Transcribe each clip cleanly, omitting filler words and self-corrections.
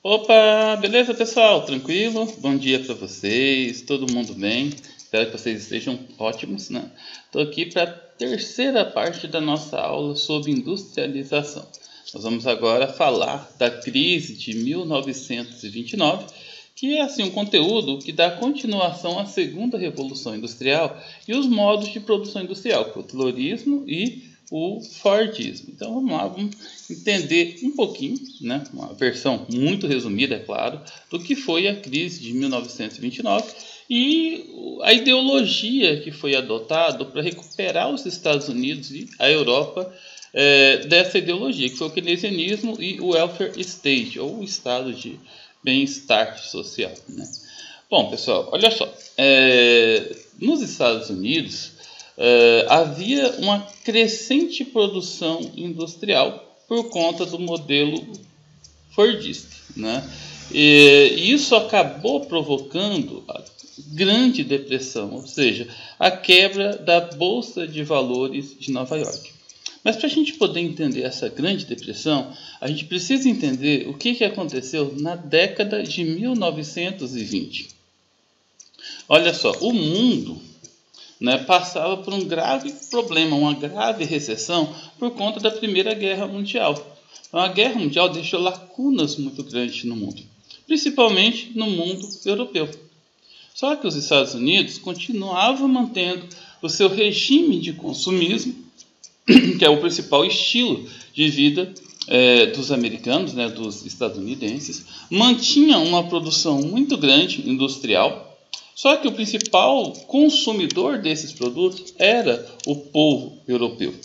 Opa, beleza pessoal? Tranquilo? Bom dia para vocês, todo mundo bem? Espero que vocês estejam ótimos, né? Estou aqui para a terceira parte da nossa aula sobre industrialização. Nós vamos agora falar da crise de 1929, que é assim um conteúdo que dá continuação à segunda revolução industrial e os modos de produção industrial, o taylorismo e o Fordismo. Então vamos lá, vamos entender um pouquinho, né, uma versão muito resumida, é claro, do que foi a crise de 1929 e a ideologia que foi adotada para recuperar os Estados Unidos e a Europa dessa ideologia, que foi o keynesianismo e o welfare state, ou o estado de bem-estar social, né? Bom, pessoal, olha só, nos Estados Unidos havia uma crescente produção industrial por conta do modelo fordista, né? E isso acabou provocando a Grande Depressão, ou seja, a quebra da Bolsa de Valores de Nova York. Mas para a gente poder entender essa Grande Depressão, a gente precisa entender o que aconteceu na década de 1920. Olha só, o mundo, né, passava por um grave problema, uma grave recessão por conta da Primeira Guerra Mundial. Então, a Guerra Mundial deixou lacunas muito grandes no mundo, principalmente no mundo europeu. Só que os Estados Unidos continuavam mantendo o seu regime de consumismo, que é o principal estilo de vida dos americanos, né, dos estadunidenses, mantinha uma produção muito grande industrial. Só que o principal consumidor desses produtos era o povo europeu,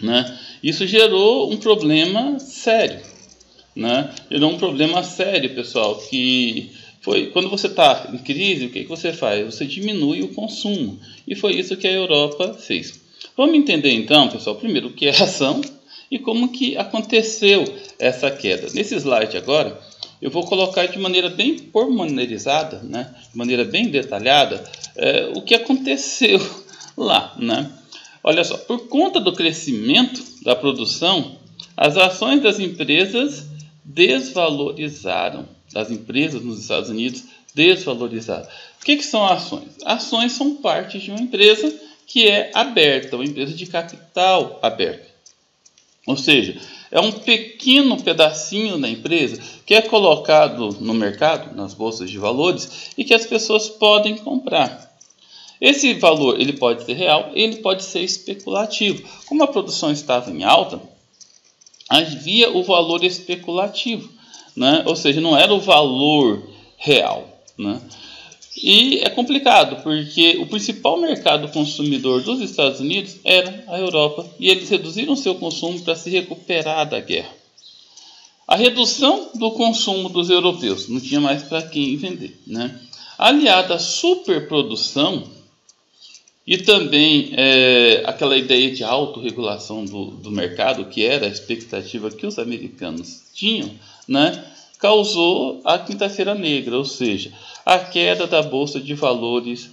né? Isso gerou um problema sério, né? Gerou um problema sério, pessoal, que foi quando você está em crise, o que você faz? Você diminui o consumo. E foi isso que a Europa fez. Vamos entender então, pessoal, primeiro o que é ação e como que aconteceu essa queda. Nesse slide agora, eu vou colocar de maneira bem pormenorizada, né, de maneira bem detalhada, o que aconteceu lá, né? Olha só, por conta do crescimento da produção, as ações das empresas desvalorizaram. Das empresas nos Estados Unidos desvalorizaram. O que são ações? Ações são parte de uma empresa que é aberta, uma empresa de capital aberto. Ou seja, é um pequeno pedacinho da empresa que é colocado no mercado, nas bolsas de valores, e que as pessoas podem comprar. Esse valor ele pode ser real, ele pode ser especulativo. Como a produção estava em alta, havia o valor especulativo, né? Ou seja, não era o valor real, né? E é complicado, porque o principal mercado consumidor dos Estados Unidos era a Europa, e eles reduziram seu consumo para se recuperar da guerra. A redução do consumo dos europeus, não tinha mais para quem vender, né? Aliada à superprodução e também aquela ideia de autorregulação do mercado, que era a expectativa que os americanos tinham, né, causou a Quinta-feira Negra, ou seja, a queda da Bolsa de Valores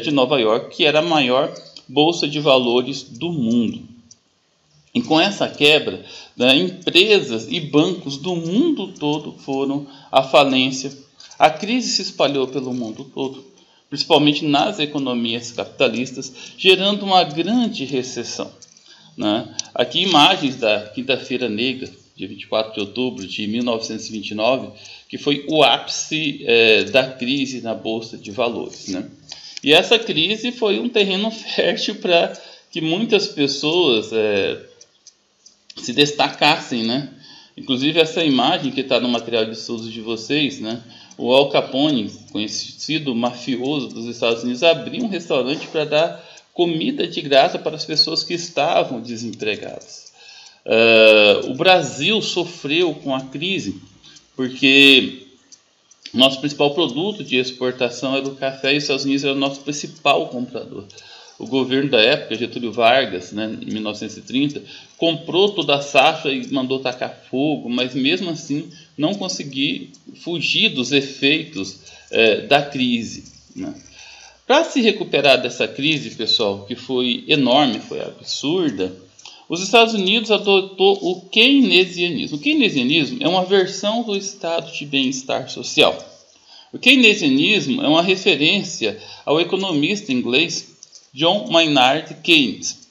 de Nova York, que era a maior bolsa de valores do mundo. E com essa quebra, né, empresas e bancos do mundo todo foram à falência. A crise se espalhou pelo mundo todo, principalmente nas economias capitalistas, gerando uma grande recessão, né? Aqui imagens da Quinta-feira Negra, dia 24 de outubro de 1929, que foi o ápice da crise na Bolsa de Valores, né? E essa crise foi um terreno fértil para que muitas pessoas se destacassem, né? Inclusive essa imagem que está no material de estudos de vocês, né? O Al Capone, conhecido mafioso dos Estados Unidos, abriu um restaurante para dar comida de graça para as pessoas que estavam desempregadas. O Brasil sofreu com a crise porque nosso principal produto de exportação era o café e os Estados Unidos era o nosso principal comprador. O governo da época, Getúlio Vargas, né, em 1930, comprou toda a safra e mandou tacar fogo, mas mesmo assim não conseguiu fugir dos efeitos da crise, né? Para se recuperar dessa crise, pessoal, que foi enorme, foi absurda, os Estados Unidos adotou o keynesianismo. O keynesianismo é uma versão do estado de bem-estar social. O keynesianismo é uma referência ao economista inglês John Maynard Keynes.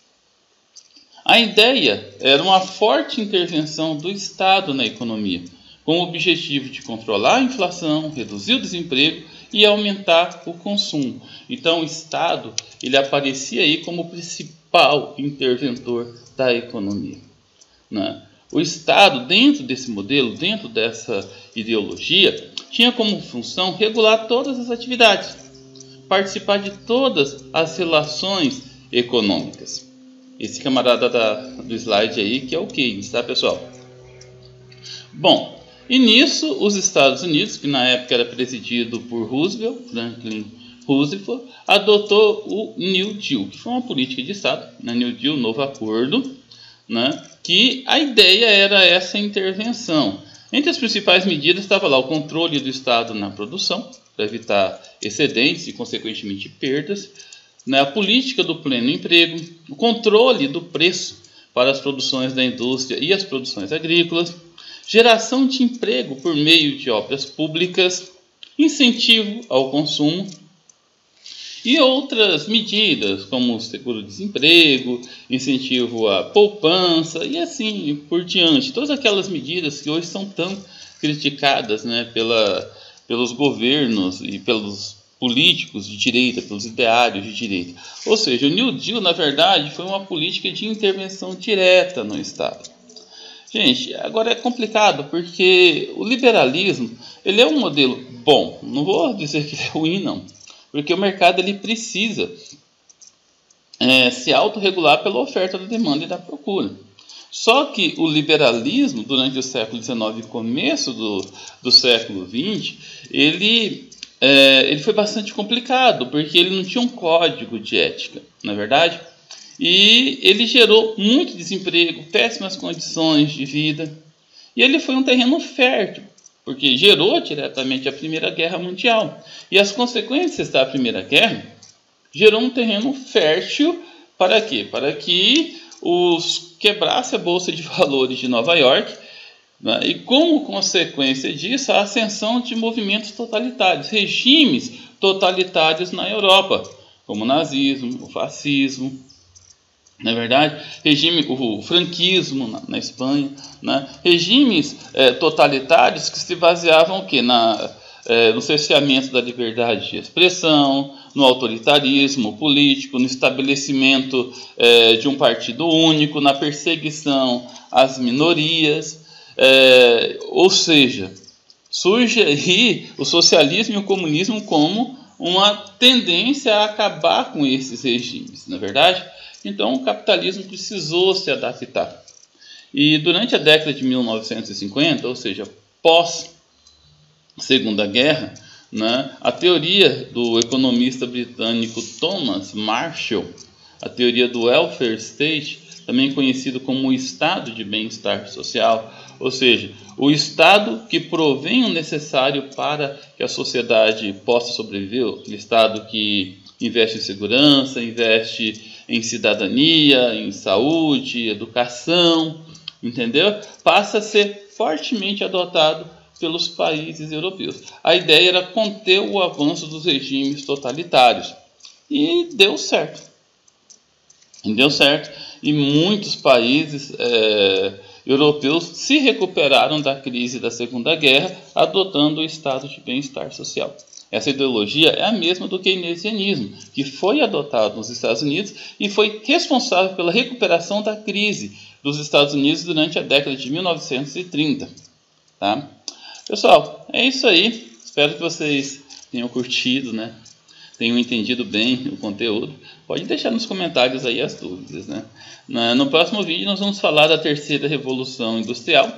A ideia era uma forte intervenção do Estado na economia, com o objetivo de controlar a inflação, reduzir o desemprego e aumentar o consumo. Então o Estado ele aparecia aí como o principal interventor da economia, né? O Estado, dentro desse modelo, dentro dessa ideologia, tinha como função regular todas as atividades, participar de todas as relações econômicas. Esse camarada do slide aí que é o Keynes, tá, pessoal? Bom, e nisso os Estados Unidos, que na época era presidido por Franklin Roosevelt, adotou o New Deal, que foi uma política de Estado, né? New Deal, novo acordo, né? Que a ideia era essa intervenção. Entre as principais medidas estava lá o controle do Estado na produção, para evitar excedentes e, consequentemente, perdas, né? A política do pleno emprego, o controle do preço para as produções da indústria e as produções agrícolas, geração de emprego por meio de obras públicas, incentivo ao consumo e outras medidas como seguro-desemprego, incentivo à poupança e assim por diante. Todas aquelas medidas que hoje são tão criticadas, né, pelos governos e pelos políticos de direita, pelos ideários de direita. Ou seja, o New Deal, na verdade, foi uma política de intervenção direta no Estado. Gente, agora é complicado porque o liberalismo ele é um modelo bom. Não vou dizer que ele é ruim, não. Porque o mercado ele precisa se autorregular pela oferta da demanda e da procura. Só que o liberalismo, durante o século XIX e começo do século XX, ele foi bastante complicado, porque ele não tinha um código de ética, não é verdade? E ele gerou muito desemprego, péssimas condições de vida. E ele foi um terreno fértil, porque gerou diretamente a Primeira Guerra Mundial. E as consequências da Primeira Guerra gerou um terreno fértil para quê? Para que quebrasse a Bolsa de Valores de Nova York, né? E como consequência disso, a ascensão de movimentos totalitários, regimes totalitários na Europa, como o nazismo, o fascismo, na verdade, o franquismo na Espanha, né? Regimes totalitários que se baseavam o quê? No cerceamento da liberdade de expressão, no autoritarismo político, no estabelecimento de um partido único, na perseguição às minorias. Ou seja, surge aí o socialismo e o comunismo como uma tendência a acabar com esses regimes, não é verdade? Então o capitalismo precisou se adaptar. E durante a década de 1950, ou seja, pós-Segunda Guerra, né, a teoria do economista britânico Thomas Marshall, a teoria do welfare state, também conhecido como o estado de bem-estar social, ou seja, o estado que provém o necessário para que a sociedade possa sobreviver, o estado que investe em segurança, investe em cidadania, em saúde, educação, entendeu? Passa a ser fortemente adotado pelos países europeus. A ideia era conter o avanço dos regimes totalitários. E deu certo. E muitos países europeus se recuperaram da crise da Segunda Guerra, adotando o estado de bem-estar social. Essa ideologia é a mesma do keynesianismo, que foi adotado nos Estados Unidos e foi responsável pela recuperação da crise dos Estados Unidos durante a década de 1930. Tá? Pessoal, é isso aí. Espero que vocês tenham curtido, né? Tenham entendido bem o conteúdo. Pode deixar nos comentários aí as dúvidas, né? No próximo vídeo nós vamos falar da terceira revolução industrial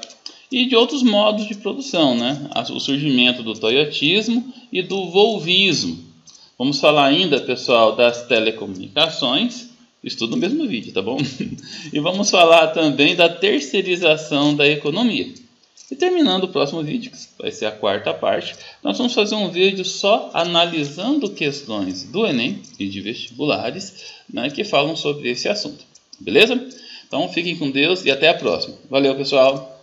e de outros modos de produção, né? O surgimento do toyotismo e do volvismo. Vamos falar ainda, pessoal, das telecomunicações, isso tudo no mesmo vídeo, tá bom? E vamos falar também da terceirização da economia. E terminando o próximo vídeo, que vai ser a quarta parte, nós vamos fazer um vídeo só analisando questões do Enem e de vestibulares, né, que falam sobre esse assunto, beleza? Então, Então fiquem com Deus e até a próxima. Valeu, pessoal!